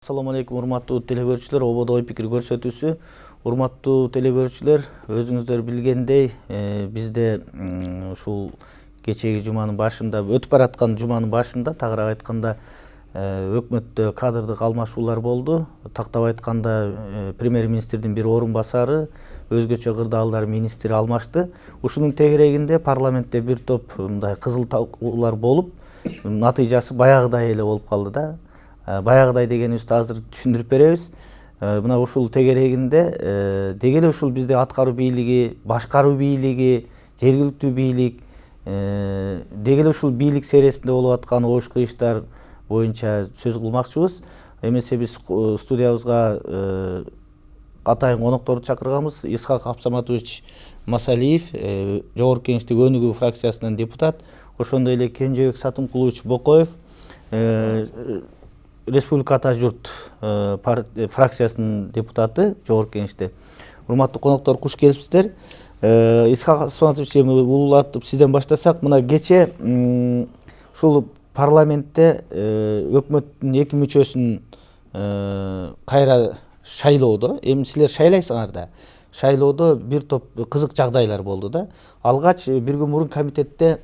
Assalamu alейкум, урматтуу телебөрүүчүлөр, ободо ой пикир көрсөтүүсү. Урматтуу телебөрүүчүлөр, өзүңүздөр билгендей, бизде ушул кечеги жуманын башында, өтүп бараткан жуманын башында, тагыраак айтканда, өкмөттө кадрдык алмашуулар болду. Тактап айтканда, премьер-министрдин бир орун басары, өзгөчө кырдаалдар министри алмашты. Ушунун тегерегинде парламентте бир топ мындай кызыл талкуулар болуп, натыйжасы баягыдай эле болуп калды да. Баягыдай дегенибизди азыр түшүндүрүп беребиз. Мына ушул тегерегинде деги эле ушул бизде аткаруу бийлиги, башкаруу бийлиги, жергиликтүү бийлик, деги эле ушул бийлик сересинде болуп аткан ош кыйыштар боюнча сөз кылмакчыбыз. Эмесе биз студиябызга атайын конокторду чакырганбыз. Исхак Абсаматович Масалиев, Жогорку Кеңештин Өнүгүү фракциясынан депутат, ошондой эле Кенжебек Сатымкулович Бокоев, Республика Ата журт фракциясынын депутаты Жогорку Кеңеште. Урматтуу коноктору, куш келипсиздер. Исхак Абсаматович, улуулатып сизден баштасак, мына кече ушул парламентте өкмөттүн 2 мүчөсүн кайра шайлоодо, эми силер шайлайсыңар да, шайлоодо бир топ кызык жагдайлар болду да. Алгач бир күн мурун комитетте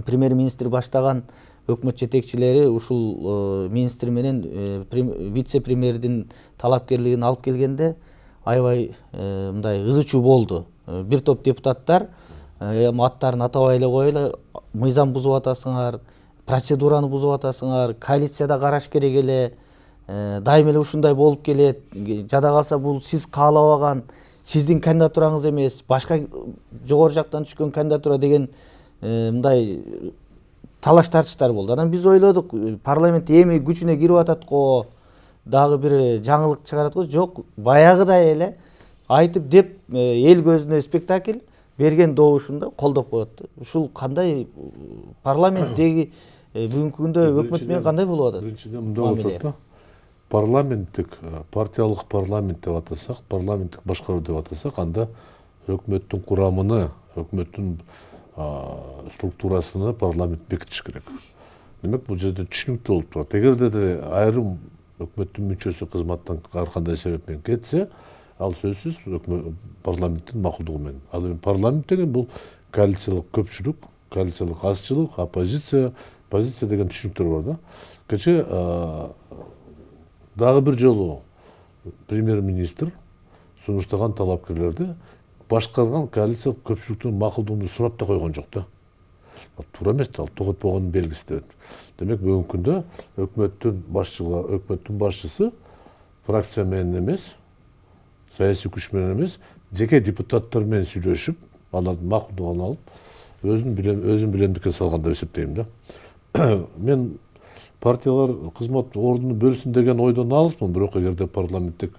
премьер-министр баштаган өкмөт жетекчилери ушул министр менен вице-премьердин талапкерлигин алып келгенде аябай мындай ызы чуу болду. Бир топ депутаттар аттарын атабай эле коелу, мыйзам бузуп атасыңар, процедураны бузуп атасыңар, коалицияда караш керек эле, дайыма эле ушундай болуп келет, жада калса бул сиз каалабаган, сиздин кандидатураңыз эмес, башка жогору жактан түшкөн кандидатура деген мындай талаш тартыштар болду. Анан биз ойлодук, парламент эми күчүнө кирип атат го, дагы бир жаңылык чыгарат го. Жок, баягыдай эле айтып деп эл көзүнө спектакль берген добушунда колдоп коет. Ушул кандай парламенттеги бүгүнкү күндө өкмөт менен кандай болуп атат? Биринчиден мындай болуп атат да. Парламенттик, партиялык парламент деп атасак, парламенттик башкаруу деп атасак, анда өкмөттүн курамыны, өкмөттүн структурасыны парламент бекитиш керек. Демек, бул жерде түшүнүктүү болуп турат. Эгерде айрым өкмөттүн мүчөсү кызматтан ар кандай себеп менен кетсе, ал сөзсүз парламенттин макулдугу менен. Ал эми парламент деген бул коалициялык көпчүлүк, коалициялык азчылык, оппозиция, позиция деген түшүнүктөр бар да. Кече дагы бир жолу премьер-министр сунуштаган талапкерлерди башкарган коалициялык көпчүлүктүн макулдугун сурап да койгон жок да. Туура эмес да, ал тогот болгонун белгиси да. Демек, бүгүнкү күндө өкмөттүн башчысы фракция менен эмес, саясий күч менен эмес, жеке депутаттар менен сүйлөшүп, алардын макулдугун алып, өзүн билемдикке салган деп эсептейм да. Мен партиялар кызмат ордуну бөлсүн деген ойдон алыспын, бирок эгерде парламенттик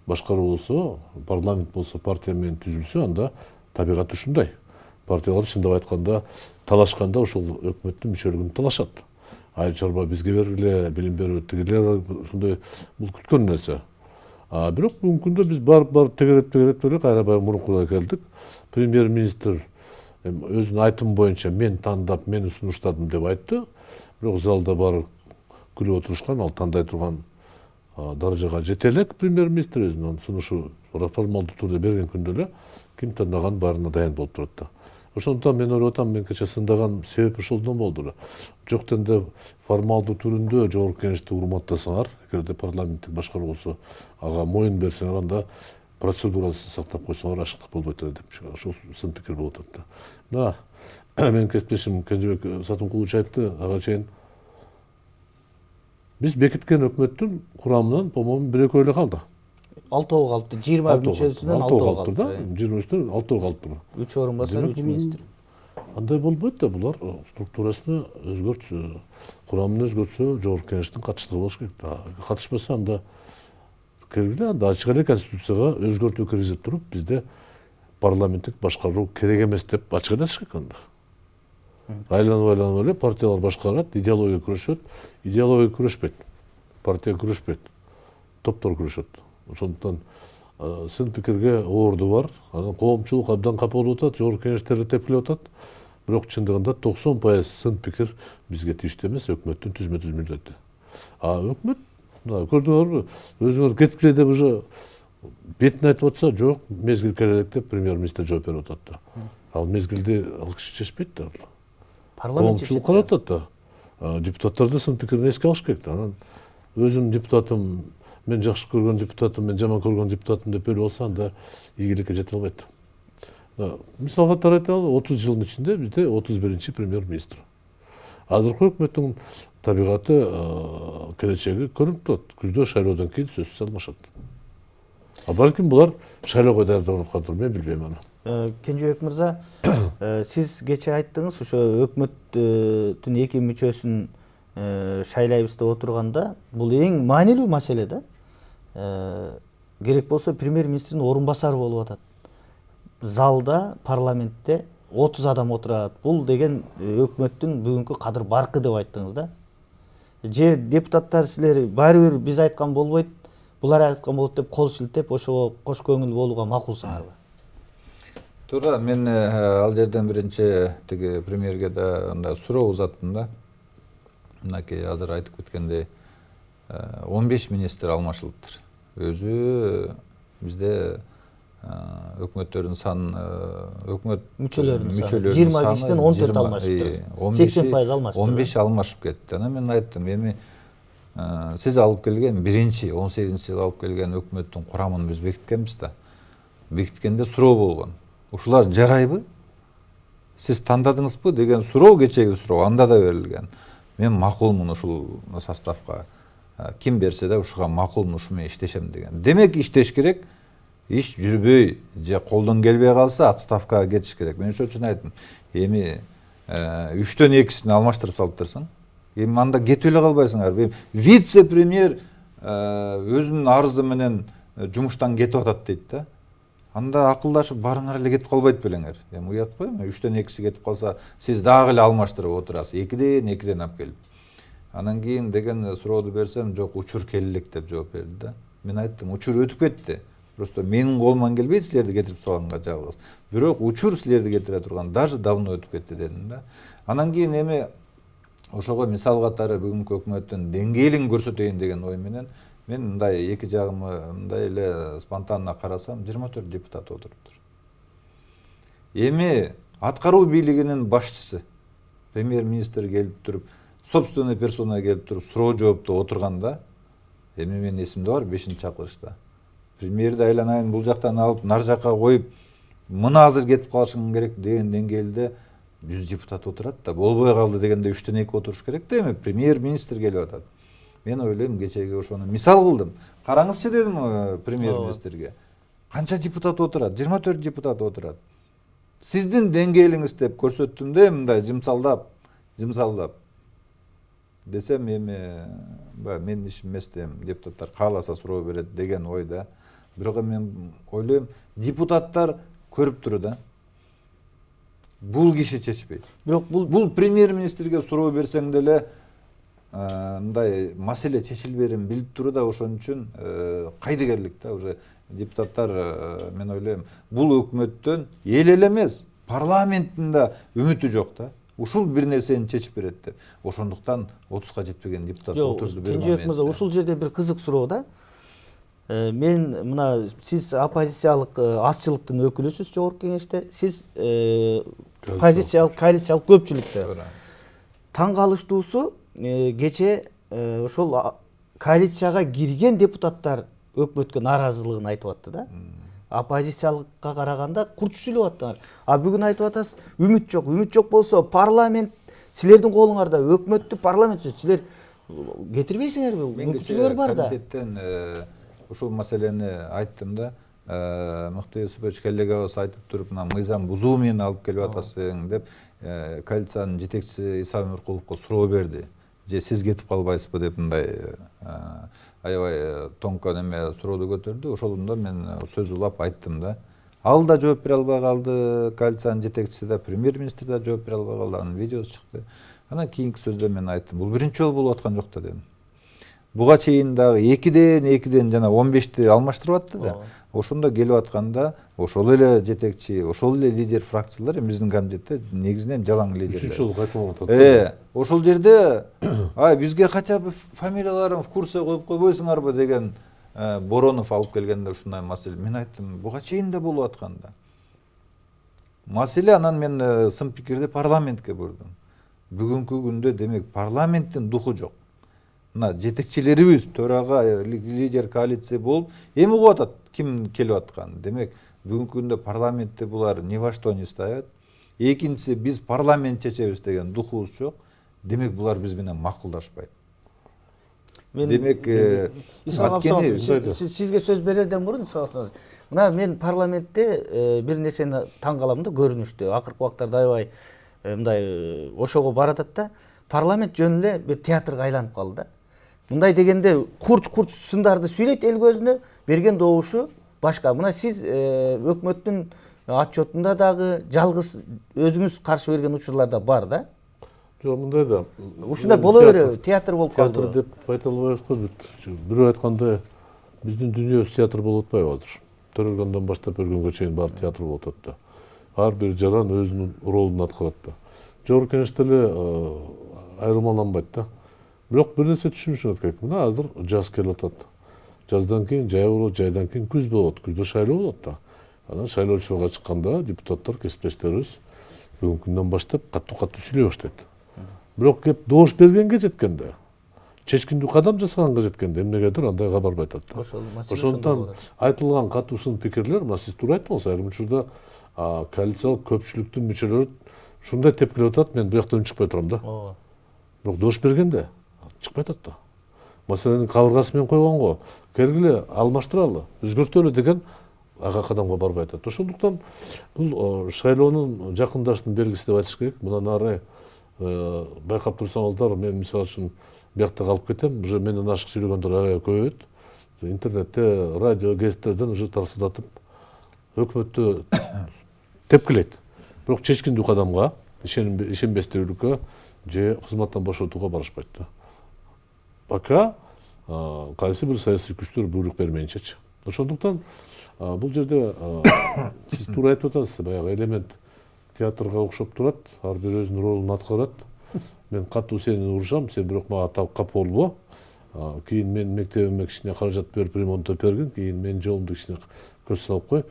башкаруу болсо, парламент болсо, партия менен түзүлсө, анда табигат ушундай. Партиялар чындап айтканда талашканда ушул өкмөттүн мүчөлүгүн талашат. Айыл чарба бизге бергиле, билим берүү тигилер, ушундай бул күткөн нерсе. Бирок бүгүнкү күндө биз барып тегереп эле кайра мурункуга келдик. Премьер-министр өзүнүн айтымы боюнча мен тандап, мен сунуштадым деп айтты. Бирок залда баары күлүп отурушкан, ал тандай турган даражага жете элек премьер-министр өзүнүн сунушу формалдуу түрдө берген күндө эле ким тандаган баарына даян болуп турат да. Ошондуктан мен ойлоп атам, мен кече сындаган себеп ошолдон болду эле. Жоктон да формалдуу түрүндө Жогорку Кеңешти урматтасаңар, эгерде парламенттик башкаруу болсо, ага моюн берсеңер, анда процедурасын сактап койсоңор ашыктык болбойт эле деп, ошол сын пикир болуп атат да. Мына менин кесиптешим Кенжебек Сатымкулович айтты, ага чейин биз бекиткен өкмөттүн курамынан, по-моему, 1-2 эле калды. 6 калыптыр. 20 мүчөсүнөн 6 калыптыр да. 23төн 6 калыптыр. 3 орун басар, 3 министр. Андай болбойт да, булар структурасына өзгөртсө, курамын өзгөртсө, Жогорку Кеңештин катыштыгы болуш керек да. Катышпаса, анда киргиле, анда ачык эле конституцияга өзгөртүү киргизип туруп, бизде парламенттик башкаруу керек эмес деп ачык эле айтыш керек анда. Айланып эле партиялар башкарат, идеология күрөшөт, идеология күрөшпөйт, партия күрөшпөйт, топтор күрөшөт. Ошондуктан сын пикирге оорду бар. Анан коомчулук абдан капа болуп атат, Жогорку Кеңештерди тепкилеп атат. Бирок чындыгында 90% сын пикир бизге тийиштүү эмес, өкмөттүн түзмө-түз милдети. Өкмөт Көрдүңөрбү? Өзүңөр кеткиле деп уже бетин айтып атса, жок, мезгил келелек деп премьер-министр жооп берип атат да. Ал мезгилди ал киши чечпейт да. Парламент Коомчулук каратат да. Депутаттар да сонун пикирин эске алыш керек да. Анан өзүм депутатым, мен жакшы көргөн депутатым, мен жаман көргөн депутатым деп бөлүп алса, анда ийгиликке жете албайт. Мисал катары айталы, 30 жылдын ичинде бизде 31-чи премьер-министр. Азыркы өкмөттүн табигаты, келечеги көрүнүп турат. Күздө шайлоодон кийин сөзсүз алмашат. Балким булар шайлоого даярданып калдыр, мен билбейм аны. Кенжебек мырза, сиз кече айттыңыз, ошо өкмөттүн эки мүчөсүн шайлайбыз деп отурганда, бул эң маанилүү маселе да. Керек болсо премьер-министрдин орун басары болуп атат. Залда, парламентте 30 адам отурат. Бул деген өкмөттүн бүгүнкү кадыр баркы деп айттыңыз да. Же депутаттар силер баары бир биз айткан болбойт, булар айткан болот деп кол шилтеп, ошого кош көңүл болууга макулсыңарбы? Туура, мен ал жерден биринчи тиги премьерге да андай суроо узаттым да. Мынакей азыр айтып кеткендей 15 министр алмашылыптыр. Өзү бизде өкмөттөрдүн саны, өкмөт мүчөлөрүнүн саны 22-ден 14 алмашыптыр. 80% алмашты. 15 алмашып кетти. Анан мен айттым, эми сиз алып келген биринчи 18-жылы алып келген өкмөттүн курамын биз бекиткенбиз да. Бекиткенде суроо болгон. Ушулар жарайбы? Сиз тандадыңызбы деген суроо, кечеги суроо анда да берилген. Мен макулмун ушул составка. Ким берсе да ушуга макулмун, ушу менен иштешем деген. Демек иштеш керек. Иш жүрбөй же колдон келбей калса отставкага кетиш керек. Мен ошон үчүн айттым. Эми 3-төн 2-син алмаштырып салыптырсың. Эми анда кетип эле калбайсыңар. Вице-премьер өзүнүн арызы менен жумуштан кетип атат дейт да. Анда акылдашып барыңар эле кетип калбайт белеңер. Эми уят го, 3-төн 2-си кетип калса, сиз дагы эле алмаштырып отурасыз. 2-ден алып келип. Анан кийин деген сурооду берсем, жок, учур келелек деп жооп берди да. Мен айттым, учур өтүп кетти. Просто менин колуман келбейт силерди кетирип салганга жалгыз. Бирок учур силерди кетире турган даже давно өтүп кетти дедим да. Анан кийин эми ошого мисал катары бүгүнкү өкмөттүн деңгээлин көрсөтөйүн деген ой менен мен мындай эки жагымы мындай эле спонтанно карасам 24 депутат отуруптур. Эми аткаруу бийлигинин башчысы премьер-министр келип туруп, собственный персона келип туруп суроо жоопту отурганда, эми менин эсимде бар 5-чакырышта. Премьерди айланайын бул жактан алып, нар жакка коюп, мына азыр кетип калышың керек деген деңгээлде 100 депутат отурат да, болбой калды дегенде 3-төн 2 отуруш керек да, эми премьер-министр келип атат. Мен ойлойм, кечеги ошону мисал кылдым. Караңызчы дедим премьер-министрге. Канча депутат отурат? 24 депутат отурат. Сиздин деңгээлиңиз деп көрсөттүм да, мындай жымсалдап. Десем эми менин ишим эмес дейм, депутаттар кааласа суроо берет деген ойда. Бирок мен ойлойм, депутаттар көрүп тур да. Бул киши чечпейт. Бирок бул премьер-министрге суроо берсең деле мындай маселе чечилберин билип туру да, ошон үчүн кайдыгерлик да, уже депутаттар мен ойлойм, бул өкмөттөн эл эле эмес, парламенттин да үмүтү жок да. Ушул бир нерсени чечип берет деп. Ошондуктан 30га жетпеген депутат отурду. Кенжебек мырза, ушул жерде бир кызык суроо да. Мен мына сиз оппозициялык азчылыктын өкүлүсүз жогорку кеңеште, сиз позициялык коалициялык көпчүлүктө. Таң калыштуусу, кече ошол коалицияга кирген депутаттар өкмөткө нааразылыгын айтып атты да. Оппозициялыкка караганда курч сүйлөп аттыңар. А бүгүн айтып атасыз, үмүт жок. Үмүт жок болсо, парламент силердин колуңарда, өкмөттү парламент силер кетирбейсиңерби? Мүмкүнчүлүгү бар да. Комитеттен ушул маселени айттым да. Мыкты Юсупович коллегабыз айтып туруп, мына мыйзам бузуу менен алып келип атасың деп коалициянын жетекчиси Иса Өмүркуловго суроо берди. Же сиз кетип калбайсызбы деп мындай аябай тонко неме сурооду көтөрдү. Ошондо мен сөз улап айттым да. Ал да жооп бере албай калды, коалициянын жетекчиси да, премьер-министр да жооп бере албай калды. Анын видеосу чыкты. Анан кийинки сөздө мен айттым, бул биринчи жолу болуп аткан жок да дедим. буга чейин дагы 2ден жана 15ти алмаштырып атты да. Ошондо келип атканда ошол эле жетекчи, ошол эле лидер фракциялар биздин комитетте негизинен жалаң лидерлер. 3-жолу кайталанып атат. Ошол жерде бизге хотя бы фамилияларын в курсе коюп койбойсуңарбы деген Боронов алып келгенде ушундай маселе. Мен айттым, буга чейин да болуп атканда. Маселе анан мен сын пикирде парламентке бурдум. Бүгүнкү күндө демек парламенттин духу жок. Мына жетекчилерибиз төрага лидер коалиция болуп эми угуп атат ким келип атканын. Демек бүгүнкү күндө парламентте булар ни во что не ставят. Экинчиси биз парламент чечебиз деген духубуз жок. Демек булар биз менен макулдашпайт. Демек сизге сөз берерден мурун мына мен парламентте бир нерсени таң калам да, көрүнүштө акыркы убактарда аябай мындай ошого баратат да, парламент жөн эле бир театрга айланып калды да. Мындай дегенде курч сындарды сүйлөйт эл көзүнө, берген добушу башка. Мына сиз өкмөттүн отчетунда дагы жалгыз өзүңүз каршы берген учурлар да бар да. Жок, мындай да. Ушундай боло береби, театр болуп калды. Театр деп айта албайбыз го. Бирөө айткандай биздин дүйнөбүз театр болуп атпайбы азыр. Төрөлгөндөн баштап өлгөнгө чейин баары театр болуп атат да. Ар бир жаран өзүнүн ролун аткарат да. Жогорку кеңеште эле айырмаланбайт да. Бирок бир нерсе түшүнүшүңүз керек. Мына азыр жаз келип атат. Жаздан кийин жай болот, жайдан кийин күз болот. Күздө шайлоо болот да. Анан шайлоочуларга чыкканда депутаттар, кесиптештерибиз бүгүнкү күндөн баштап катуу сүйлөй баштайт. Бирок кеп добуш бергенге жеткенде, чечкиндүү кадам жасаганга жеткенде эмнегедир андайга барбай атат да. Ошондон айтылган катуу сын пикирлер, мына сиз туура айттыңыз, айрым учурда коалициялык көпчүлүктүн мүчөлөрү ушундай тепкилеп атат, мен бияктан чыкпай турам да. Бирок добуш бергенде чыкпай атат да. Маселенин кабыргасы менен койгонго, кергиле, алмаштыралы, өзгөртөлү деген ага кадамга барбай атат. Ошондуктан бул шайлоонун жакындашуунун белгиси деп айтыш керек. Мындан ары байкап турсаңыздар, мен мисалы үчүн биякта калып кетем, уже менден ашык сүйлөгөндөр аябай көбөйөт. Интернетте, радио, гезиттерден уже тарсылдатып өкмөттү тепкилейт. Бирок чечкиндүү кадамга, ишенбестүүлүккө же кызматтан бошотууга барышпайт да. Пока кайсы бир саясий күчтөр буйрук бермейинчечи. Ошондуктан бул жерде сиз туура айтып атасыз, баягы элемент театрга окшоп турат, ар бир өзүнүн ролун аткарат. Мен катуу сени урушам, сен бирок мага капа болбо. Кийин мен мектебиме кичине каражат берип ремонттоп бергин, кийин менин жолумду кичине көз салып кой.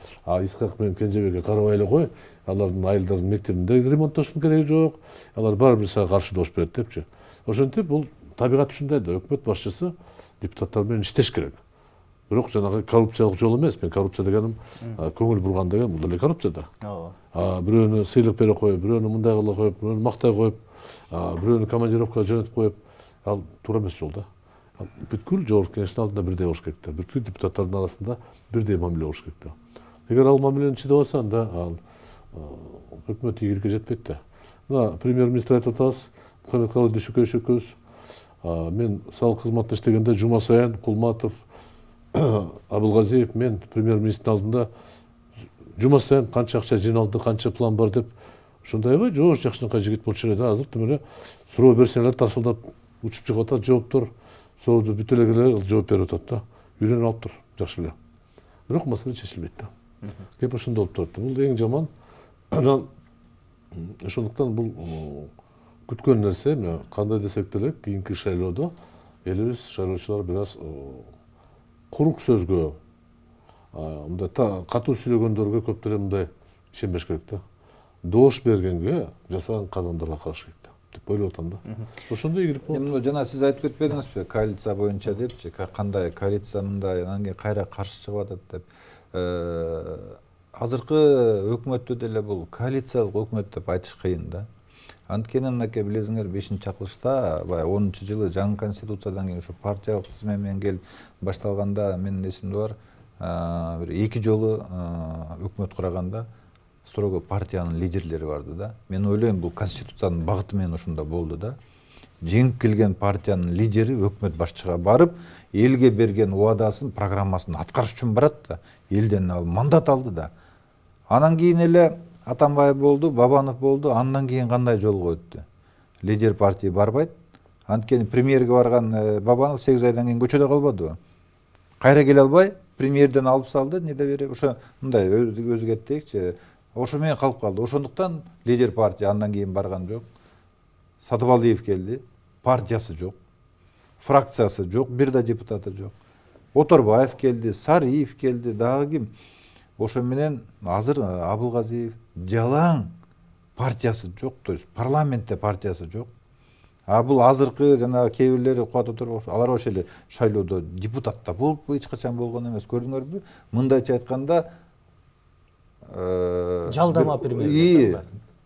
Исхак менен Кенжебекке карабай эле кой. Алардын айылдардын мектебинде ремонттоштун кереги жок. Алар баары бир сага каршы добуш берет депчи. Ошентип бул табигат ушундай да, өкмөт башчысы депутаттар менен иштеш керек. Бирок жанагы коррупциялык жол эмес. Мен коррупция дегеним көңүл бурган деген бул деле коррупция да. Бирөөнү сыйлык бере коюп, бирөөнү мындай кыла коюп, бирөөнү мактай коюп, бирөөнү командировкага жөнөтүп коюп, ал туура эмес жол да. Бүткүл жогорку кеңештин алдында бирдей болуш керек да. Бүткүл депутаттардын арасында бирдей мамиле болуш керек да. Эгер ал мамилени чыдап алса, анда ал өкмөт ийгиликке жетпейт да. Мына премьер-министр айтып атабыз, Мухаммед Дүйшөкөевич экөөбүз, мен салык кызматында иштегенде жума сайын Кулматов, Абылгазиев, мен премьер-министрдин алдында жума сайын канча акча жиналды, канча план бар деп, ошондойбу жоош жакшынакай жигит болчу эле да. Азыр тим эле суроо берсең эле тарсылдап учуп чыгып атат, жооптор, сооду бүтө эле келе жооп берип атат да. Үйрөнүп алыптыр, жакшы эле. Бирок маселе чечилбейт да. Кеп ошондо болуп турат. Бул эң жаман. Ошондуктан бул күткөн нерсе, кандай десек деле, кийинки шайлоодо элибиз шайлоочулар бир аз курук сөзгө, мындай катуу сүйлөгөндөргө көп деле мындай ишенбеш керек да. Добуш бергенге жасаган кадамдарга караш керек да, деп ойлоп атам да. Ошондо ийгилик болот. Эми жана сиз айтып кетпедиңизби, коалиция боюнча депчи, кандай коалиция мындай, анан кийин кайра каршы чыгып атат деп. Азыркы өкмөттү деле бул коалициялык өкмөт деп айтыш кыйын да. Анткени мынакей билесиңер 5-чакылышта, баягы 10-жылы жаңы конституциядан кийин ушу партиялык тизме менен келип башталганда, менин эсимде бар, бир 2 жолу өкмөт курганда строго партиянын лидерлери барды да. Мен ойлойм, бул конституциянын багыты менен ошондо болду да. Жеңип келген партиянын лидери өкмөт башчыга барып, элге берген убадасын, программасын аткарыш үчүн барат да. Элден ал мандат алды да. Анан кийин эле Атамбаев болду, Бабанов болду, андан кийин кандай жолго өттү? Лидер партия барбайт, Анткени премьерге барган Бабанов 8 айдан кийин көчөдө калбадыбы? Кайра келе албай, премьерден алып салды, недоверие. Ошо мындай өзү кетейикчи. Ошо менен калып калды. Ошондуктан лидер партия андан кийин барган жок. Сатыбалдиев келди, партиясы жок, фракциясы жок, бир да депутаты жок. Оторбаев келди, Сариев келди, дагы ким? Ошо менен азыр Абылгазиев жалаң партиясы жок, то есть парламентте партиясы жок. Бул азыркы жана кээ бирлери кубат отуруп, алар ошо эле шайлоодо депутат да болуп эч качан болгон эмес. Көрдүңөрбү? Мындайча айтканда жалдама премьер.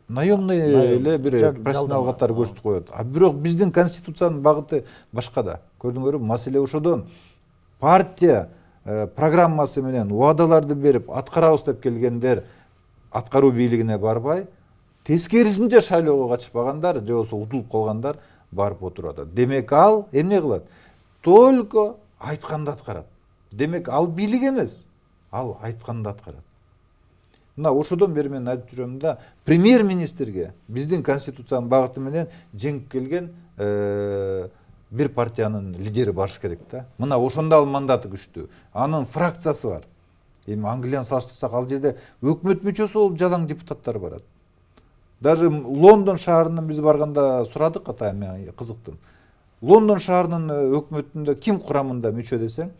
Наемный эле бир профессионал катары көрсөтүп коет. Бирок биздин конституциянын багыты башкада. Көрдүңөрбү? Маселе ошодон. Партия программасы менен убадаларды берип аткарабыз деп келгендер аткаруу бийлигине барбай, тескерисинче шайлоого катышпагандар же болбосо утулуп калгандар барып отурат. Демек ал эмне кылат? Только айтканды аткарат. Демек ал бийлик эмес, ал айтканды аткарат. Мына ошодон бери мен айтып жүрөм да, премьер-министрге биздин конституциянын багыты менен жеңип келген бир партиянын лидери барыш керек да. Мына ошондо ал мандаты күчтүү. Анын фракциясы бар. Эми Англияны салыштырсак, ал жерде өкмөт мүчөсү болуп жалаң депутаттар барат. Даже Лондон шаарынан биз барганда сурадык, ата мен кызыктым. Лондон шаарынын өкмөтүндө ким курамында мүчө десең,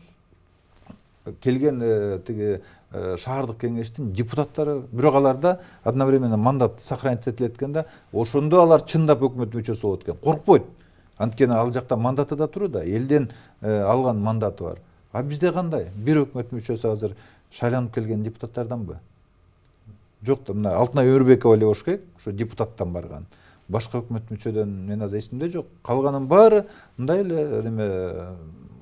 келген тиги шаардык кеңештин депутаттары, бирок аларда одновременно мандат сохранить этилет экен да, ошондо алар чындап өкмөт мүчөсү болот экен. Коркпойт. Анткени ал жакта мандаты да туру да, элден алган мандаты бар. А бизде кандай? Бир өкмөт мүчөсү азыр шайланып келген депутаттарданбы? Жок да, мына Алтынай Өрбекова эле болуш керек, ошо депутаттан барган. Башка өкмөт мүчөдөн мен азыр эсимде жок. Калганын баары мындай эле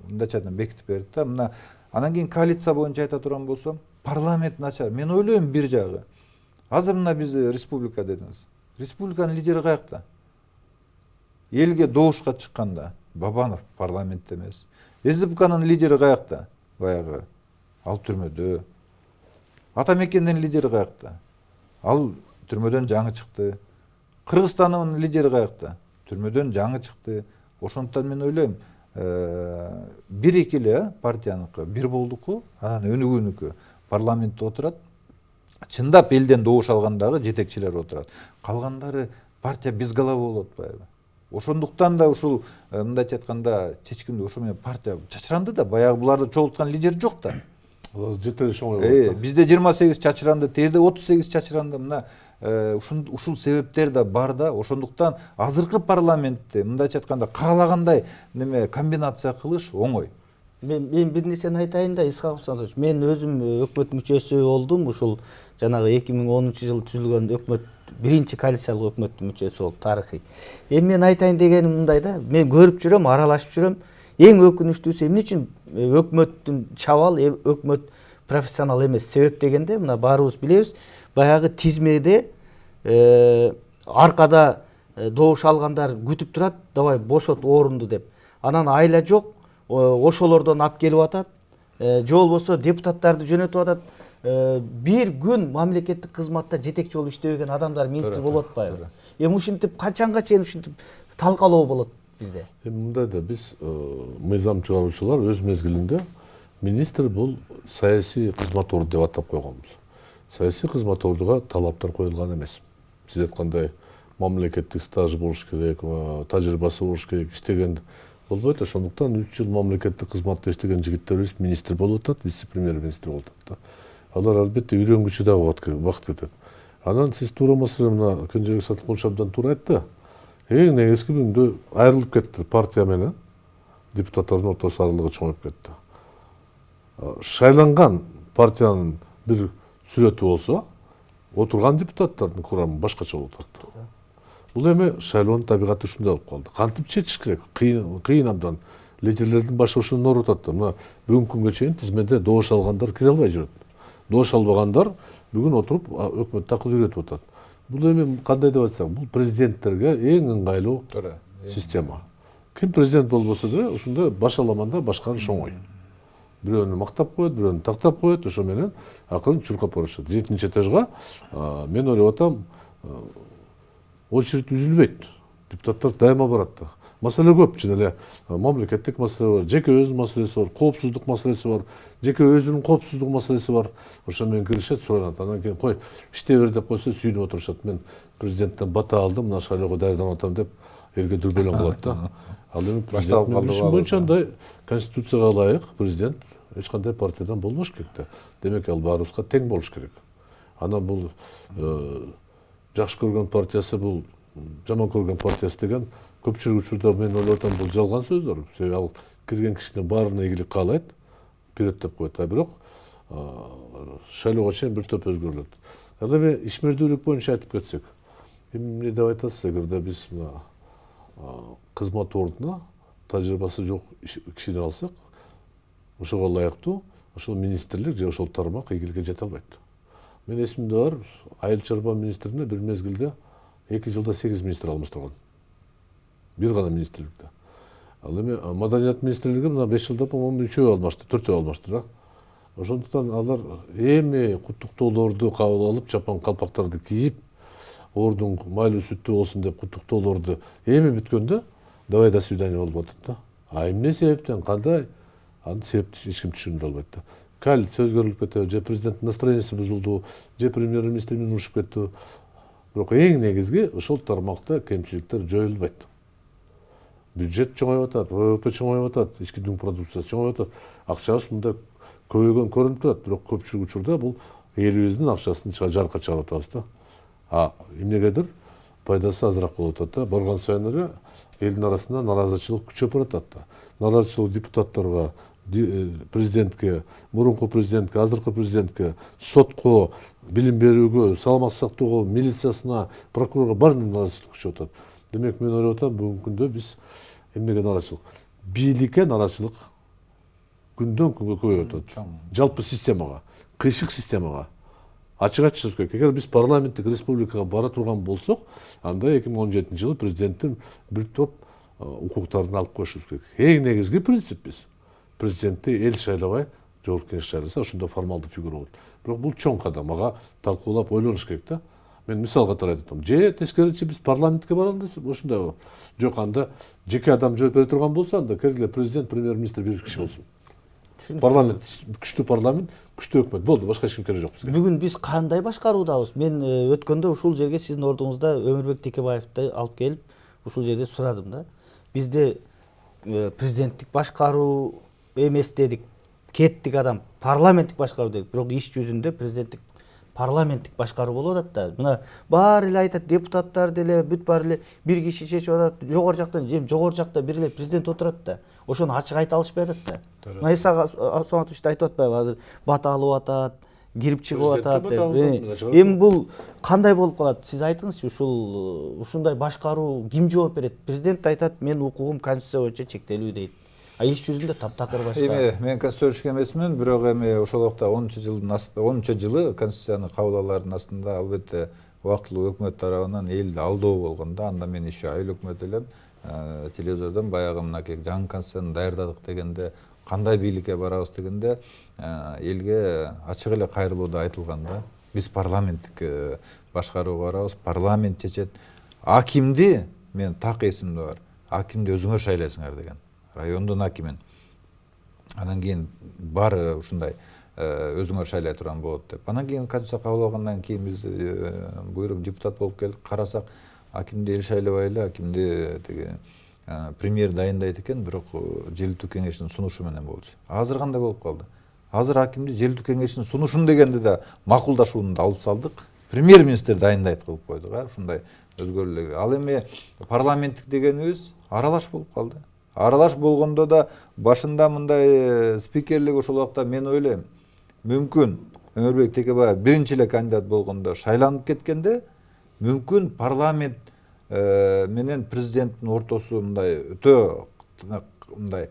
мындайча бекитип берди да. Мына анан кийин коалиция боюнча айта турган болсом, парламент начар. Мен ойлойм бир жагы. Азыр мына биз республика дедиңиз. Республиканын лидери каякта? Элге добушка чыкканда Бабанов парламентте эмес. СДПКнын лидери каякта? Баягы ал түрмөдө. Атамекендин лидери каякта? Ал түрмөдөн жаңы чыкты. Кыргызстандын лидери каякта? Түрмөдөн жаңы чыкты. Ошондуктан мен ойлойм, бир-эки эле партияныкы бир болдуку, анан өнүгүүнүкү парламентте отурат. Чындап элден добуш алгандагы жетекчилер отурат. Калгандары партия без головы болуп атпайбы? Ошондуктан да ушул мындайча айтканда чечкиндүү ошо менен партия чачыранды да, баягы буларды чогулткан лидер жок да. Жетелиш оңой болот. Бизде 28 чачыранды, тегерде 38 чачыранды. Мына ушул себептер да бар да. Ошондуктан азыркы парламентте мындайча айтканда каалагандай неме комбинация кылыш оңой. Мен бир нерсени айтайын да, Исхак Усманович. Мен өзүм өкмөт мүчөсү болдум. Ушул жанагы 2010-жылы түзүлгөн өкмөт биринчи коалициялык өкмөттүн мүчөсү болуп тарыхый. Эми мен айтайын дегеним мындай да, мен көрүп жүрөм, аралашып жүрөм. Эң өкүнүчтүүсү эмне үчүн өкмөттүн чабал, өкмөт профессионал эмес? Себеп дегенде мына баарыбыз билебиз, баягы тизмеде аркада добуш алгандар күтүп турат, давай бошот орунду деп. Анан айла жок, ошолордон алып келип атат, же болбосо депутаттарды жөнөтүп атат. Бир күн мамлекеттик кызматта жетекчи болуп иштебеген адамдар министр болуп атпайбы? Эми ушинтип качанга чейин ушинтип талкалоо болот бизде? Мындай да, биз мыйзам чыгаруучулар өз мезгилинде министр бул саясий кызмат орду деп атап койгонбуз. Саясий кызмат ордуга талаптар коюлган эмес. Сиз айткандай мамлекеттик стажы болуш керек, тажрыйбасы болуш керек, иштеген болбойт. Ошондуктан 3 жыл мамлекеттик кызматта иштеген жигиттерибиз министр болуп атат, вице-премьер-министр болуп атат. Алар албетте үйрөнгүчү дагы убакыт кетет. Анан сиз туура маселе мына Кенжебек Сатылкулович абдан туура айтты. Эң негизги бүгүндө айрылып кетти партия менен депутаттардын ортосу аралыгы чоңоюп кетти. Шайланган партиянын бир сүрөтү болсо, отурган депутаттардын курамы башкача болуп атат. Бул эми шайлоонун табигаты ушундай болуп калды. Кантип чечиш керек? Кыйын абдан. Лидерлердин башы ушуну ооруп атат. Мына бүгүнкү күнгө чейин тизмеде добуш алгандар кире албай жүрөт. Добуш албагандар бүгүн отуруп өкмөт такыл үйрөтүп атат. Бул эми кандай деп айтсак, бул президенттерге эң ыңгайлуу система. Ким президент болбосо да ушундай баш аламанда башкарыш оңой. Бирөөнү мактап коет, бирөөнү тактап коет, ошо менен акырын чуркап барышат. 7-этажга мен ойлоп атам, очередь үзүлбөйт. Депутаттар дайыма барат да. маселе көп, жана эле мамлекеттик маселе бар, жеке өзүнүн маселеси бар, коопсуздук маселеси бар, жеке өзүнүн коопсуздук маселеси бар. Ошо менен киришет, суранат. Анан кийин кой иштей бер деп койсо сүйүнүп отурушат. Мен президенттен бата алдым, мына шайлоого даярданып атам деп элге дүрбөлөң кылат да. Ал эми президенттин билишим боюнча андай конституцияга ылайык президент эч кандай партиядан болбош керек да. Демек ал баарыбызга тең болуш керек. Анан бул жакшы көргөн партиясы, бул жаман көргөн партиясы деген көпчүлүк учурда мен ойлоп атам бул жалган сөздөр. Себеби ал кирген кишинин баарына ийгилик каалайт, берет деп коет. А бирок шайлоого чейин бир топ өзгөрүлөт. Ал эми ишмердүүлүк боюнча айтып кетсек, эмне деп айтасыз, эгерде биз мына кызмат ордуна тажрыйбасы жок кишиден алсак, ошого ылайыктуу ошол министрлик же ошол тармак ийгиликке жете албайт. Мен эсимде бар, айыл чарба министрлигине бир мезгилде 2 жылда 8 министр алмаштырган. Бир гана министрликте. Ал эми маданият министрлиги мына 5 жылда по-моему 3 алмашты, 4 алмашты да. Ошондуктан алар эми куттуктоолорду кабыл алып, чапан калпактарды кийип, ордун майлуу сүттүү болсун деп куттуктоолорду эми бүткөндө давай до свидания болуп атат да. А эмне себептен, кандай? Аны себепти эч ким түшүндүрө албайт да. Кал сөз көрүлүп кетеби, же президенттин настроениясы бузулду, же премьер-министр менен урушуп кетти. Бирок эң негизги ошол тармакта кемчиликтер жоюлбайт. Бюджет чоңоюп атат, ВВП чоңоюп атат, ички дүң продукциясы чоңоюп атат. Акчабыз мында көбөйгөн көрүнүп турат, бирок көпчүлүк учурда бул элибиздин акчасын жарыкка чыгарып атабыз да. А эмнегедир пайдасы азыраак болуп атат да. Барган сайын эле элдин арасында наразычылык күчөп баратат да. Наразычылык депутаттарга, президентке, мурунку президентке, азыркы президентке, сотко, билим берүүгө, саламаттык сактоого, милициясына, прокурорго баарына наразычылык күчөп атат. Демек мен ойлоп атам, бүгүнкү күндө биз эмнеге наразычылык? Бийликке наразычылык күндөн күнгө көбөйүп атат. Жалпы системага, кыйшык системага ачык айтышыбыз керек. Эгер биз парламенттик республикага бара турган болсок, анда 2017 жылы президенттин бир топ укуктарын алып коюшубуз керек. Эң негизги принцип биз президентти эл шайлабай, жогорку кеңеш шайласа, ошондо формалдуу фигура болот. Бирок бул чоң кадам, ага талкуулап ойлонуш керек да. Мен мисал катары айтып атам. Же тескерисинче биз парламентке баралы десек, ошондой жок, анда жеке адам жооп бере турган болсо, анда киргиле президент, премьер-министр бир киши болсун. Парламент, күчтүү парламент, күчтүү өкмөт болду, башка эч ким кереги жок бизге. Бүгүн биз кандай башкаруудабыз? Мен өткөндө ушул жерге сиздин ордуңузда Өмүрбек Текебаевди алып келип, ушул жерде сурадым да. Бизде президенттик башкаруу эмес дедик, кеттик адам, парламенттик башкаруу дедик. Бирок иш жүзүндө президенттик парламенттик башкаруу болуп атат да. Мына баары эле айтат, депутаттар деле, бүт баары эле бир киши чечип атат. Жогору жактан, жогору жакта бир эле президент отурат да. Ошону ачык айта алышпай атат да. Мына Иса Асматович айтып атпайбы азыр бата алып атат, кирип чыгып атат деп. Эми бул кандай болуп калат? Сиз айтыңызчы, ушундай башкаруу ким жооп берет? Президент айтат, мен укугум конституция боюнча чектелүү дейт. А иш жүзүндө таптакыр башка. Эми мен конституция эмесмин, бирок эми ошол убакта 10-жылы конституцияны кабыл алаардын астында албетте убактылуу өкмөт тарабынан элди алдоо болгон да. Анда мен еще айыл өкмөт элем, телевизордон баягы мынакей жаңы конституцияны даярдадык дегенде, кандай бийликке барабыз дегенде, элге ачык эле кайрылууда айтылган да. Биз парламенттик башкарууга барабыз, парламент чечет. Акимди, мен так эсимде бар, акимди өзүңөр шайлайсыңар деген. Райондун акимин. Анан кийин баары ушундай өзүңөр шайлай турган болот деп. Анан кийин конституция кабыл алгандан кийин биз буйруп депутат болуп келдик, карасак акимди эл шайлабай эле, акимди тиги премьер дайындайт экен, бирок желилтүү кеңештин сунушу менен болчу. Азыр кандай болуп калды? Азыр акимди желилтүү кеңештин сунушун дегенде да макулдашууну алып салдык, премьер-министр дайындайт кылып койдук, ушундай өзгөрүүлөр. Ал эми парламенттик дегенибиз аралаш болуп калды. Аралаш болгондо да башында мындай спикерлик ошол убакта мен ойлойм, мүмкүн Өмүрбек Текебаев биринчи эле кандидат болгондо шайланып кеткенде, мүмкүн парламент менен президенттин ортосу мындай өтө мындай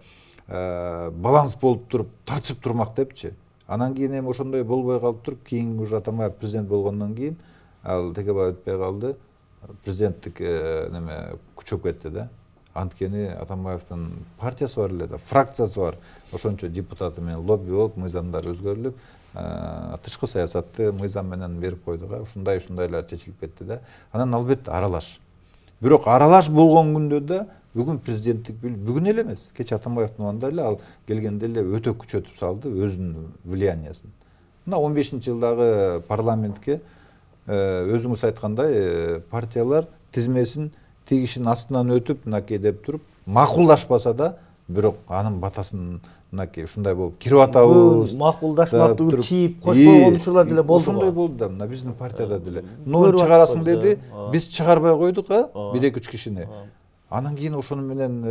баланс болуп туруп, тарчып турмак депчи. Анан кийин эми ошондой болбой калып туруп, кийин уже Атамбаев президент болгондон кийин ал Текебаев өтпөй калды, президенттик неме күчөп кетти да. Анткени Атамбаевдин партиясы бар эле да, фракциясы бар. Ошончо депутаты менен лобби болуп, мыйзамдар өзгөрүлүп, тышкы саясатты мыйзам менен берип койдук. Ушундайлар чечилип кетти да. Анан албетте аралаш. Бирок аралаш болгон күндө да бүгүн президенттик бүгүн эле эмес, кеч Атамбаевдин убагында эле ал келгенде эле өтө күчөтүп салды өзүнүн влияниясын. Мына 15-жылдагы парламентке өзүңүз айткандай партиялар тизмесин тигишин астынан өтүп мынакей деп туруп макулдашпаса да, бирок анын батасын мынакей ушундай болуп кирип атабыз. Макулдашмак түгүл чийип кошпогон учурлар деле болду. Ошондой болду да, мына биздин партияда деле. Нон чыгарасың деди, биз чыгарбай койдук, 1-2 кишини. Анан кийин ошону менен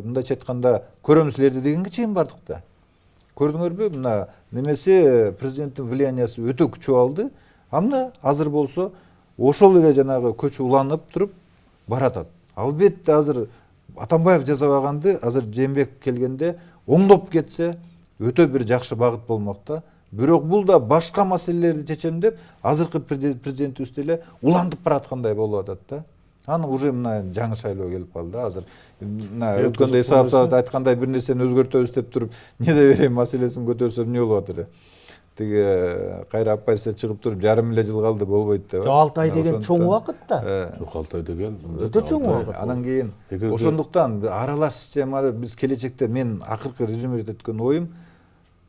мындайча айтканда көрөм силерди дегенге чейин бардык да. Көрдүңөрбү, мына немеси президенттин влияниясы өтө күчөп алды. Мына азыр болсо ошол эле жанагы көчү уланып туруп баратат. Албетте азыр Атамбаев жасабаганды азыр Жээнбеков келгенде оңдоп кетсе өтө бир жакшы багыт болмок да. Бирок бул да башка маселелерди чечем деп азыркы президентибиз деле улантып бараткандай болуп атат да. Аны уже мына жаңы шайлоо келип калды. Азыр мына өткөндө Исаев айткандай бир нерсени өзгөртөбүз деп туруп неде берем маселесин көтөрсөм эмне болуп атыр? Тиги кайра апайса чыгып туруп жарым эле жыл калды болбойт деп. 6 ай деген чоң убакыт да. 6 ай деген өтө чоң убакыт. Анан кийин ошондуктан аралаш системада биз келечекте мен акыркы резюме эткөн оюм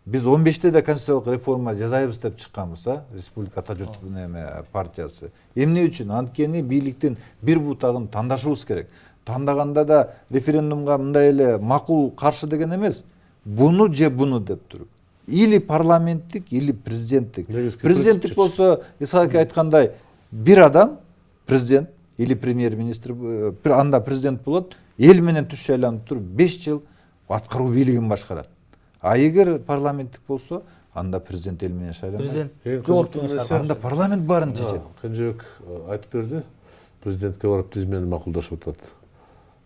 биз 15-те да конституциялык реформа жасайбыз деп чыкканбыз, Республика Ата журттун партиясы. Эмне үчүн? Анткени бийликтин бир бутагын тандашыбыз керек. Тандаганда да референдумга мындай эле макул каршы деген эмес. Буну же буну деп туруп. Или парламенттик, или президенттик. Президенттик болсо, Исаак айткандай, бир адам президент или премьер-министр анда президент болот, эл менен түз шайланып туруп 5 жыл аткаруу бийлигин башкарат. А эгер парламенттик болсо, анда президент эл менен шайланат. Анда парламент баарын чечет. Кенжебек айтып берди, президентке барып тизмени макулдашып атат.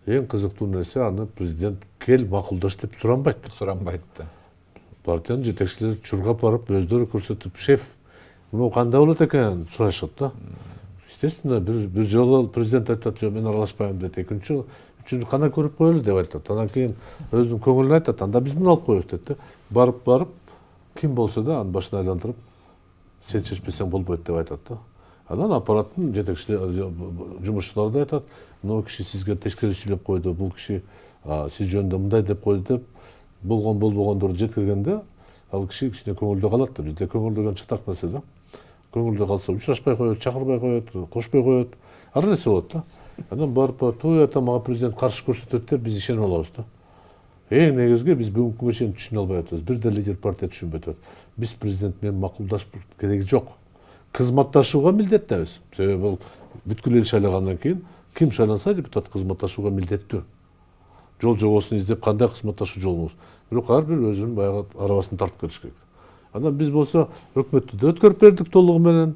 Эң кызыктуу нерсе аны президент кел макулдаш деп суранбайт. Суранбайт да. Партиянын жетекчилери чургап барып өздөрү көрсөтүп, шеф, муну кандай болот экен сурашат да. Естественно, бир жолу президент айтат, жок мен аралашпайм дейт. Үчүнчү кана көрүп коелу деп айтат. Анан кийин өзүнүн көңүлүн айтат. Анда биз муну алып коебуз дейт да. Барып ким болсо да анын башын айландырып сен чечпесең болбойт деп айтат да. Анан аппараттын жетекчилери, жумушчулары да айтат, мына киши сизге тескери сүйлөп койду, бул киши сиз жөнүндө мындай деп койду деп болбогондорду жеткиргенде ал киши кичине көңүлдө калат да. Бизде көңүлдөгөн чатак нерсе да. Көңүлдө калса учурашпай коет, чакырбай коет, кошпой коет. Ар нерсе болот да. Анан барып мага президент каршы көрсөтөт деп биз ишенип алабыз да. Эң негизги биз бүгүнкү күнгө чейин түшүнө албай атабыз. Бир да лидер партия түшүнбөй атат. Биз президент менен макулдашып кереги жок. Кызматташууга милдеттебиз. Себеби бул бүткүл эл шайлагандан кийин ким шайланса депутат кызматташууга милдеттүү. Жол жобосун издеп кандай кызматташуу жолубуз. Бирок ар бир өзүнүн баягы арабасын тартып кетиш керек. Анан биз болсо өкмөттү да өткөрүп бердик толугу менен.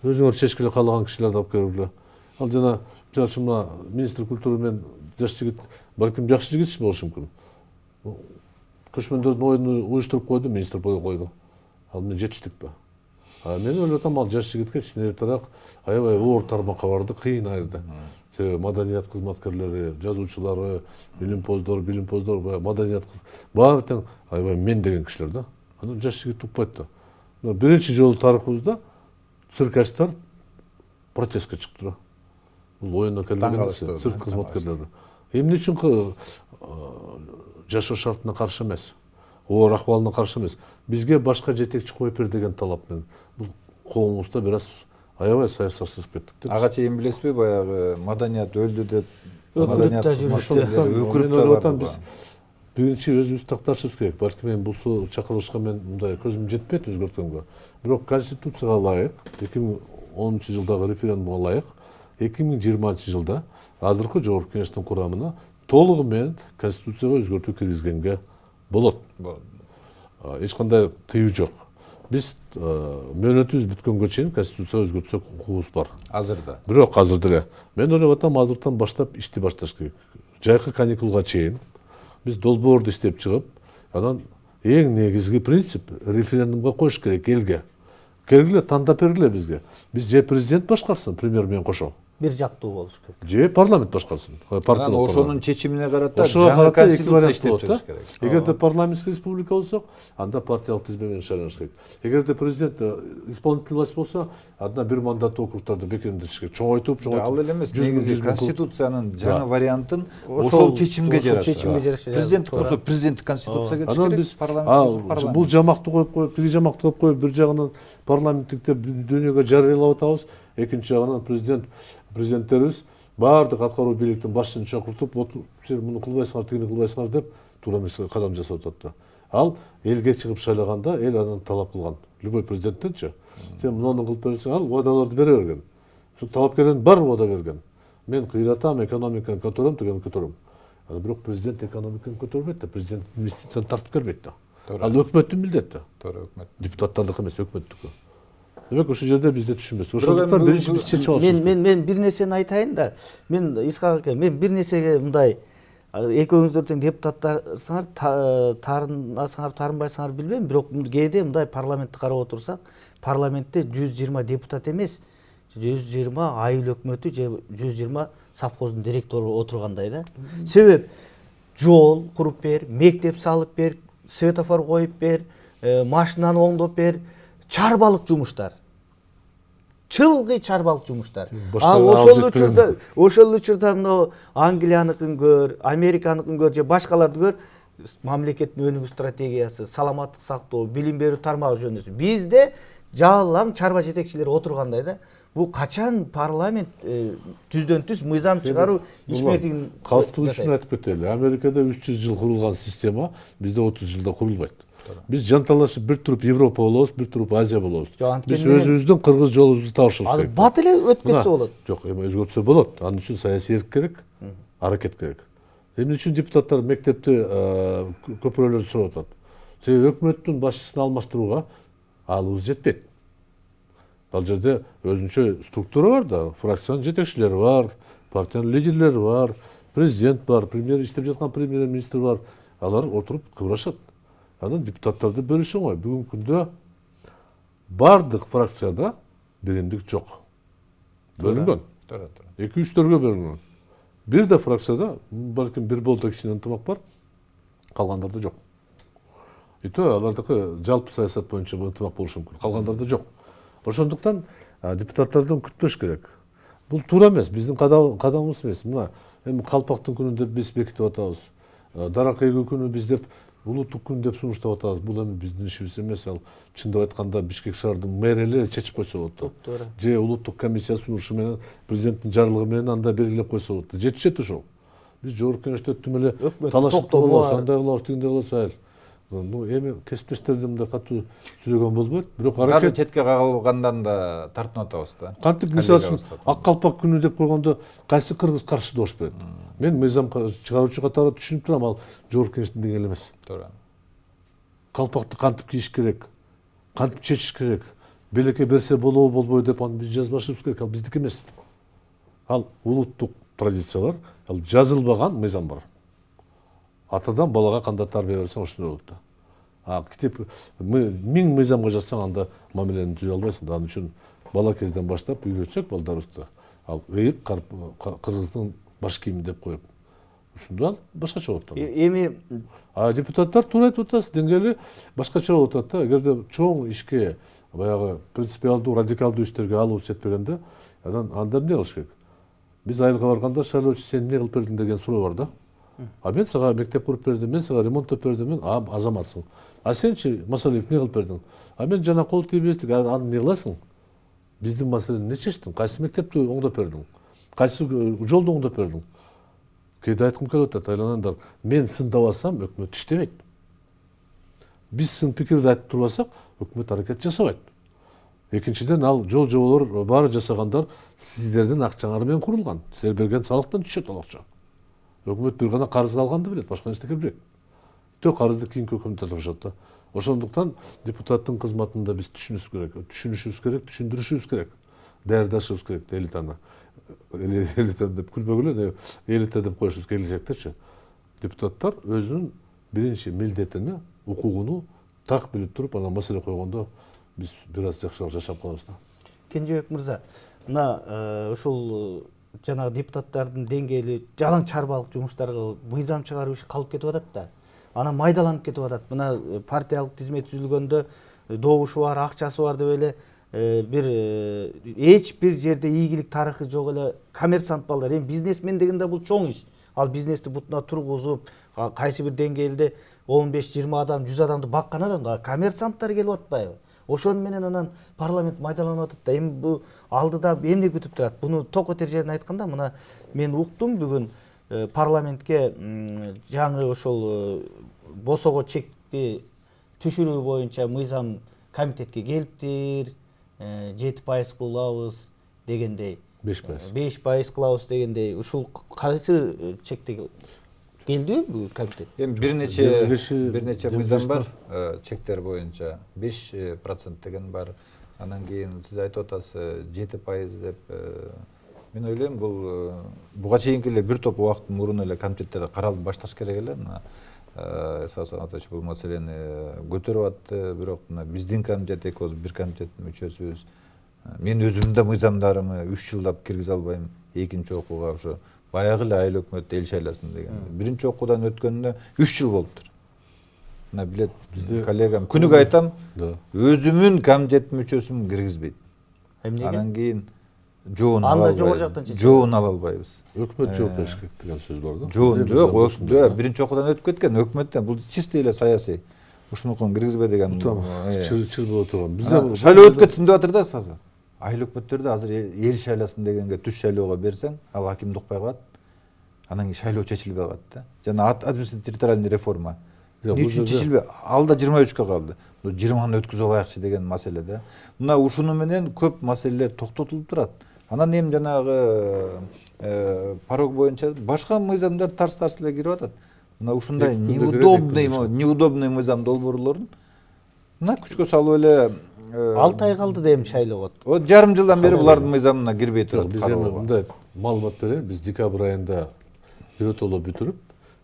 Өзүңөр чечкиле каалаган кишилерди алып келгиле. Ал жана мына министр культура менен жаш жигит, балким жакшы жигит болушу мүмкүн. Көчмөндөрдүн оюну уюштуруп койду, министр болуп койду. Ал мен жетиштикпи? Мен ойлоп атам, ал жаш жигитке кичинерээк аябай оор тармакка барды, кыйын айырды. Себеби маданият кызматкерлери, жазуучулары, билимпоздор, маданият баары тең аябай мен деген кишилер да. Анан жаш жигит укпайт да. Биринчи жолу тарыхыбызда циркачтар протестке чыкты. Бул оюна келген цирк кызматкерлери. Эмне үчүн жашоо шартына каршы эмес, оор акыбалына каршы эмес. Бизге башка жетекчи коюп бер деген талап менен. Бул коомубузда бир аз аябай саясатсызып кеттик. Ага чейин билесизби, баягы маданият өлдү деп Өкүрүп да жүрүштү. Өкүрүп да барды. Биз биринчи өзүбүздү такташыбыз керек. Балким мен бул чакырылышка мен мындай көзүм жетпейт өзгөрткөнгө. Бирок конституцияга ылайык, 2010 жылдагы референдумга ылайык, 2020 жылда азыркы жогорку кеңештин курамына толугу менен конституцияга өзгөртүү киргизгенге болот. Эч кандай тыюу жок. Биз мөөнөтүбүз бүткөнгө чейин конституцияга өзгөртсөк укугубуз бар. Азырда. Бирок азыр деле мен ойлоп атам, азыртан баштап ишти башташ керек. Жайкы каникулга чейин биз долбоорду иштеп чыгып, анан эң негизги принцип референдумга коюш керек элге. Келгиле тандап бергиле бизге. Биз же президент башкарсын, премьер менен кошо. бир жактуу болуш керек. же парламент башкарсын. Анан ошонун чечимине карата Ошого жаңы карата эки конституция вариант иштеп болот чыгыш да. керек. Эгерде парламенттик республика болсок, анда партиялык тизме менен шайланыш керек. Эгерде президент исполнительный власть болсо, анда бир мандаттуу округдарды бекемдетиш керек. Чоңойтуп, Ал эле эмес, негизи конституциянын жаңы вариантын Ошол ошол чечимге жараша. Президенттик болсо президенттик конституцияга кетиш анан керек, биз парламент. бул жамакты коюп, тиги жамакты коюп, бир жагынан парламенттикте дүйнөгө жарыялап атабыз, экинчи жагынан президенттерибиз баардык аткаруу бийликтин башчысын чакыртып, сен муну кылбайсыңар, тигини кылбайсыңар деп туура эмес кадам жасап атат да. Ал элге чыгып шайлаганда эл анан талап кылган. Любой президенттенчи. Сен муну кылып берсең, ал убадаларды бере берген. Шу талапкердин бар убада берген. Мен кыйратам, экономиканы көтөрөм, дегени көтөрөм. Бирок президент экономиканы көтөрбөйт да, президент инвестицияны тартып бербейт да. Ал өкмөттүн милдети. Туура, өкмөт. Депутаттардыкы эмес, өкмөттүкү. Демек ошол жерде бизде түшүнбөйбүз. Ошондуктан биринчи биз чечип алышыбыз керек. Мен бир нерсени айтайын да. Мен Исхак аке, мен бир нерсеге мындай экөөңүздөр тең депутаттарсыңар, таарынасыңар, таарынбайсыңар билбейм, бирок кээде мындай парламентти карап отурсак, парламентте 120 депутат эмес, 120 айыл өкмөтү же 120 совхоздун директору отургандай да. Себеп жол куруп бер, мектеп салып бер, светофор коюп бер, машинаны оңдоп бер, чарбалык жумуштар. Чылгый чарбалык жумуштар. Ошол учурда мына Англияныкын көр, Американыкын көр же башкаларды көр, мамлекеттин өнүгүү стратегиясы, саламаттык сактоо, билим берүү тармагы жөнүндө. Бизде жалаң чарба жетекчилери отургандай да. Бул качан парламент түздөн түз мыйзам чыгаруу ишмердигин калыстуу үчүн айтып кетели. Америкада 300 жыл курулган система бизде 30 жылда курулбайт. Биз жанталашып бир туруп Европа болобуз, бир туруп Азия болобуз. Биз өзүбүздүн кыргыз жолубузду табышыбыз керек. Азыр бат эле өткөзсө болот. Жок, эми өзгөртсө болот. Анын үчүн саясий эрк керек, аракет керек. Эмне үчүн депутаттар мектепти көпүрөлөрдү сурап атат? Себеби өкмөттүн башчысын алмаштырууга алыбыз жетпейт. Ал жерде өзүнчө структура бар да, фракциянын жетекчилери бар, партиянын лидерлери бар, президент бар, премьер иштеп жаткан премьер-министр бар. Алар отуруп кыбырашат. Анан депутаттарды бөлүш оңой. Бүгүнкү күндө бардык фракцияда биримдик жок. Бөлүнгөн. 2-3-төргө бөлүнгөн. Бир да фракцияда балким бир болто кишинин ынтымак бар, калгандарда жок. И то алардыкы жалпы саясат боюнча ынтымак болушу мүмкүн. Калгандарда жок. Ошондуктан депутаттардан күтпөш керек. Бул туура эмес, биздин кадамыбыз эмес. Мына эми калпактын күнүн деп биз бекитип атабыз. Дарак эгүү күнү биз деп улуттук күн деп сунуштап атабыз. Бул эми биздин ишибиз эмес. Ал чындап айтканда Бишкек шаардын мэрилери чечип койсо болот да. Же улуттук комиссия сунушу менен президенттин жарлыгы менен анда белгилеп койсо болот да. Жетишет ошол. Биз жогорку кеңеште өттүм эле талашып болобуз, андай кылабыз, тигиндей кылабыз айыл. Ну эми кесиптештерди мындай катуу сүйлөгөн болбойт. Бирок Даже четке кагылгандан да тартынып атабыз да. Кантип мисалы үчүн ак калпак күнү деп койгондо кайсы кыргыз каршы добуш берет? Мен мыйзам чыгаруучу катары түшүнүп турам, ал жогорку кеңештин деңгээли эмес. Туура. Калпакты кантип кийиш керек? Кантип чечиш керек? Белекке берсе болобу болбойбу деп аны биз жазбашыбыз керек. Ал биздики эмес. Ал улуттук традициялар, ал жазылбаган мыйзам бар. Атадан балага кандай тарбия берсең ошондой болот да. Китеп миң мыйзамга жазсаң анда мамилени түзө албайсың да. Анын үчүн бала кезден баштап үйрөтсөк балдарыбызды. Ал ыйык кыргыздын баш кийими деп коюп. Ушунда ал башкача болот да. Эми депутаттар туура айтып атасыз, деңгээли башкача болот да. Эгерде чоң ишке, баягы принципиалдуу, радикалдуу иштерге алып жетпегенде, анда эмне кылыш керек? Биз айылга барганда шайлоочу сен эмне кылып бердиң деген суроо бар да. Мен сага мектеп куруп бердим, мен сага ремонттоп бердим, мен азаматсың. Сенчи Масалиев эмне кылып бердиң? Мен жана кол тийип эстик, аны эмне кыласың? Биздин маселени эмне чечтиң? Кайсы мектепти оңдоп бердиң? Кайсы жолду оңдоп бердиң? Кээде айткым келип атат, айланандар, мен сындап алсам, өкмөт иштебейт. Биз сын пикирди айтып турбасак, өкмөт аракет жасабайт. Экинчиден, ал жол жоболор баары жасагандар сиздердин акчаңар менен курулган. Силер берген салыктан түшөт ал акча. Өкмөт бир гана карыз алганды билет, башка нерсе билет. Тө карызды кийинки өкмөт жасашат да. Ошондуктан депутаттын кызматында биз түшүнүшүбүз керек, түшүндүрүшүбүз керек. Даярдашыбыз керек элитаны. Элита деп күлбөгүлө, элита деп коюшубуз келечектерчи. Депутаттар өзүнүн биринчи милдетини, укугуну так билип туруп, анан маселе койгондо биз бир аз жакшыраак жашап калабыз да. Кенжебек мырза, мына ушул жанагы депутаттардын деңгээли жалаң чарбалык жумуштарга мыйзам чыгаруу иши калып кетип атат да. Анан майдаланып кетип атат. Мына партиялык тизмет түзүлгөндө добушу бар, акчасы бар деп эле бир эч бир жерде ийгилик тарыхы жок эле коммерсант балдар. Эми бизнесмен деген да бул чоң иш. Ал бизнести бутуна тургузуп, кайсы бир деңгээлде 15-20 адам, 100 адамды баккан адам да коммерсанттар келип атпайбы? Ошон менен анан парламент майдаланып атат да. Эми бул алдыда эмне күтүп турат? Буну ток өтөр жерин айтканда мына мен уктум бүгүн парламентке жаңы ошол босого чекти түшүрүү боюнча мыйзам комитетке келиптир. 7% кылабыз дегендей. 5%. 5% кылабыз дегендей. Ушул кайсы чекте келдиби комитет? Эми бир нече мыйзам бар, чектер боюнча 5% деген бар. Анан кийин сиз айтып атасыз 7% деп. Мен ойлойм буга чейинки эле бир топ убакыттын мурун эле комитеттерде каралып башташ керек эле. Исхак Сагатович бул маселени көтөрүп атты, бирок мына биздин комитет экөөбүз бир комитеттин мүчөсүбүз. Мен өзүмдүн да мыйзамдарымы 3 жылдап киргизе албайм. Экинчи окууга ошо баягы эле айыл өкмөт эл шайласын деген. Биринчи окуудан өткөнүнө 3 жыл болуптур. Мына билет коллегам күнүгө айтам, өзүмүн комитет мүчөсүн киргизбейт. Эмнеге? Анан кийин жоон анда жогору жактан чечим. жоон ала албайбыз. Өкмөт жооп бериш керек деген сөз бар да. Жоон жок, биринчи окуудан өтүп кеткен өкмөттөн бул чисто эле саясий. Ушунукун киргизбей деген. Чыр боло турган. Бизде шайлоо өтүп кетсин деп атыр да сага. Айыл өкмөттөрдө азыр эл шайласын дегенге түш шайлоого берсең, ал акимди укпай калат. Анан кийин шайлоо чечилбей калат да. Жана административный реформа. Эмне үчүн чечилбей? Ал да 23-кө калды. 20-ны өткүзүп алайыкчы деген маселе да. Мына ушуну менен көп маселелер токтотулуп турат. Анан эми жанагы порог боюнча башка мыйзамдар тарс эле кирип атат. Мына ушундай неудобный мыйзам долбоорлорун мына күчкө салып эле 6 ай калды дейм шайлоого. Вот жарым жылдан бери булардын мыйзамына кирбей турат. Биз эми мындай маалымат берейин. Биз декабрь айында биротоло бүтүрүп,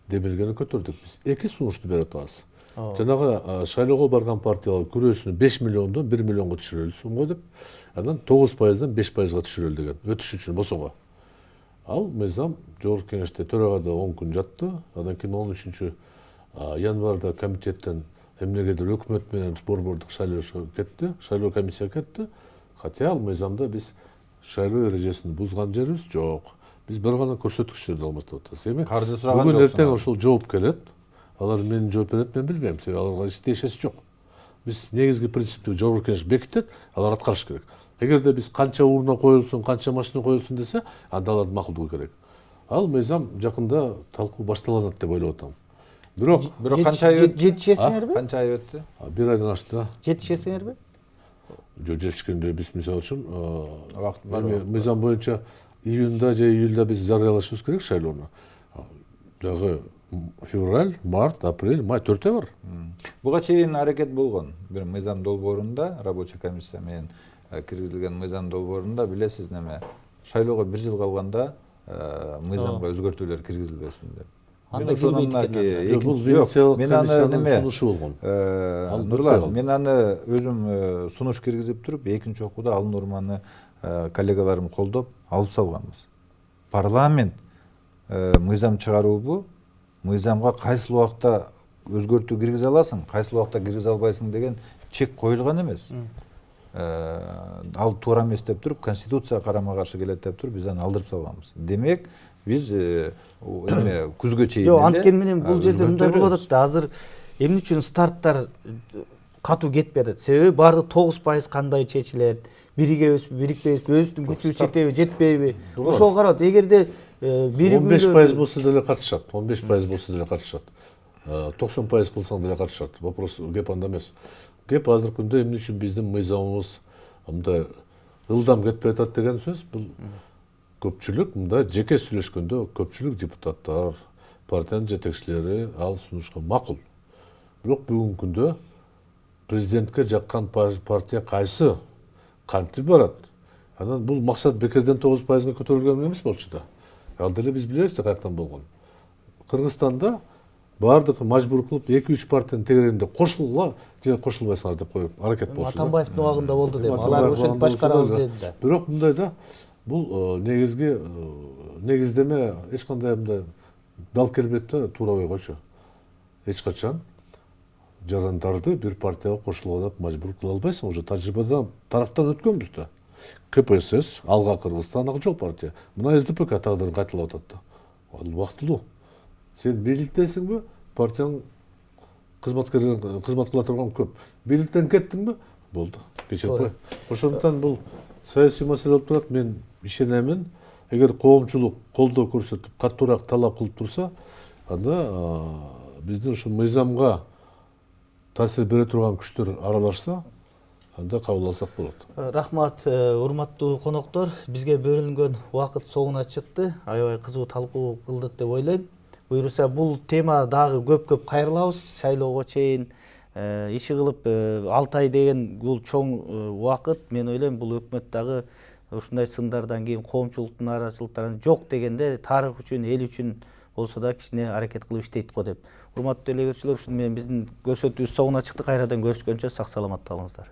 демилгени көтөрдүк. Биз 2 сунушту берип атабыз. Жанагы шайлоого барган партиялар күрөөсүнү 5 миллиондон 1 миллионго түшүрөлсүн го деп, анан 9%дан 5%га түшүрөлү деген өтүш үчүн босого. Ал мыйзам жогорку кеңеште төрагада 10 күн жатты. Андан кийин 13 январда комитеттен эмнегедир өкмөт менен борбордук шайлоо кетти, шайлоо комиссия кетти. Хотя ал мыйзамда биз шайлоо эрежесин бузган жерибиз жок. Биз бир гана көрсөткүчтөрдү алмастырып атабыз. Эми бүгүн эртең ошол жооп келет. Алар менин жооп берет, мен билбейм. Себеби аларга эч тиешеси жок. Биз негизги принципти жогорку кеңеш бекитет, алар аткарыш керек. Эгерде биз канча урна коюлсун, канча машина коюлсун десе, анда алардын макулдугу керек. Ал мыйзам жакында талкуу башталат деп ойлоп атам. Бирок канча ай өттү? Жетишесиңерби? Канча ай өттү? 1 айдан ашты. Жетишесиңерби? Жок, жетишкенде биз мисалы үчүн Убакыт бар. мыйзам боюнча июнда же июльда биз жарыялашыбыз керек шайлоону. Дагы февраль, март, апрель, май 4 ай бар. Буга чейин аракет болгон. Бир мыйзам долбоорунда, рабочий комиссия менен киргизилген мыйзам долбоорунда билесиз неме, шайлоого 1 жыл калганда мыйзамга өзгөртүүлөр киргизилбесин деп. Анда кирбейт экен. Мен аны неме сунушу болгон. Нурлан, мен аны өзүм сунуш киргизип туруп, экинчи окууда ал норманы коллегаларым колдоп алып салганбыз. Парламент мыйзам чыгаруубу, мыйзамга кайсы убакта өзгөртүү киргизе аласың, кайсы убакта киргизе албайсың деген чек коюлган эмес. Ал туура эмес деп туруп, конституция карама каршы келет деп туруп, биз аны алдырып салганбыз. Демек, биз эме күзгө чейин жок, анткени менен бул жерде мындай болуп атат да. Азыр эмне үчүн старттар катуу кетпей атат? Себеби баардык 9% кандай чечилет? Биригебизби, бирикпейбизби, өзүбүздүн күчүбүз жетеби, жетпейби? Ошого карап, эгерде 15% болсо деле катышат. 15% болсо деле катышат. 90% кылсаң деле катышат. Вопрос кеп анда эмес. Кеп азыркы күндө эмне үчүн биздин мыйзамыбыз мындай ылдам кетпей атат деген сөз. Бул көпчүлүк мындай жеке сүйлөшкөндө көпчүлүк депутаттар, партиянын жетекчилери ал сунушка макул. Бирок бүгүнкү күндө президентке жаккан партия кайсы кантип барат? Анан бул максат бекерден 9%га көтөрүлгөн эмес болчу да. Ал деле биз билебиз да каяктан болгон. Кыргызстанда бардыгы мажбур кылып 2-3 партиянын тегерегинде кошулгула же кошулбайсыңар деп коюп аракет болчу. Атамбаевдин убагында болду дейм. Атамбаев Алар ушинтип убагында башкарабыз болсо да. деди да. Бирок мындай да, бул негиздеме эч кандай мындай дал келбетте туурабай койчу. Эч качан жарандарды бир партияга кошулууга деп мажбур кыла албайсың. Уже тажрыйбадан тараптан өткөнбүз да. КПСС, Алга Кыргызстан, Ак Жол партия. Мына СДПК тагдырын кайталап атат да. Ал убактылуу. Сен бийликтесиңби? Партияң кызмат кыла турган көп. Бийликтен кеттиңби? Болду. Кечирип кой. Ошондуктан бул саясий маселе болуп турат. Мен ишенемин. Эгер коомчулук колдоо көрсөтүп, катуураак талап кылып турса, анда биздин ушу мыйзамга таасир бере турган күчтөр аралашса, анда кабыл алсак болот. Рахмат, урматтуу коноктор. Бизге бөлүнгөн убакыт соңуна чыкты. Аябай кызуу талкуу кылдык деп ойлойм. Буюрса бул тема дагы көп кайрылабыз. Шайлоого чейин иши кылып 6 ай деген бул чоң убакыт. Мен ойлойм бул өкмөт дагы ушундай сындардан кийин коомчулуктун нараачылыктарын жок дегенде тарых үчүн, эл үчүн болсо да кичине аракет кылып иштейт го деп. Урматтуу делегерчилер, ушуну менен биздин көрсөтүүбүз соңуна чыкты. Кайрадан көрүшкөнчө сак саламатта калыңыздар.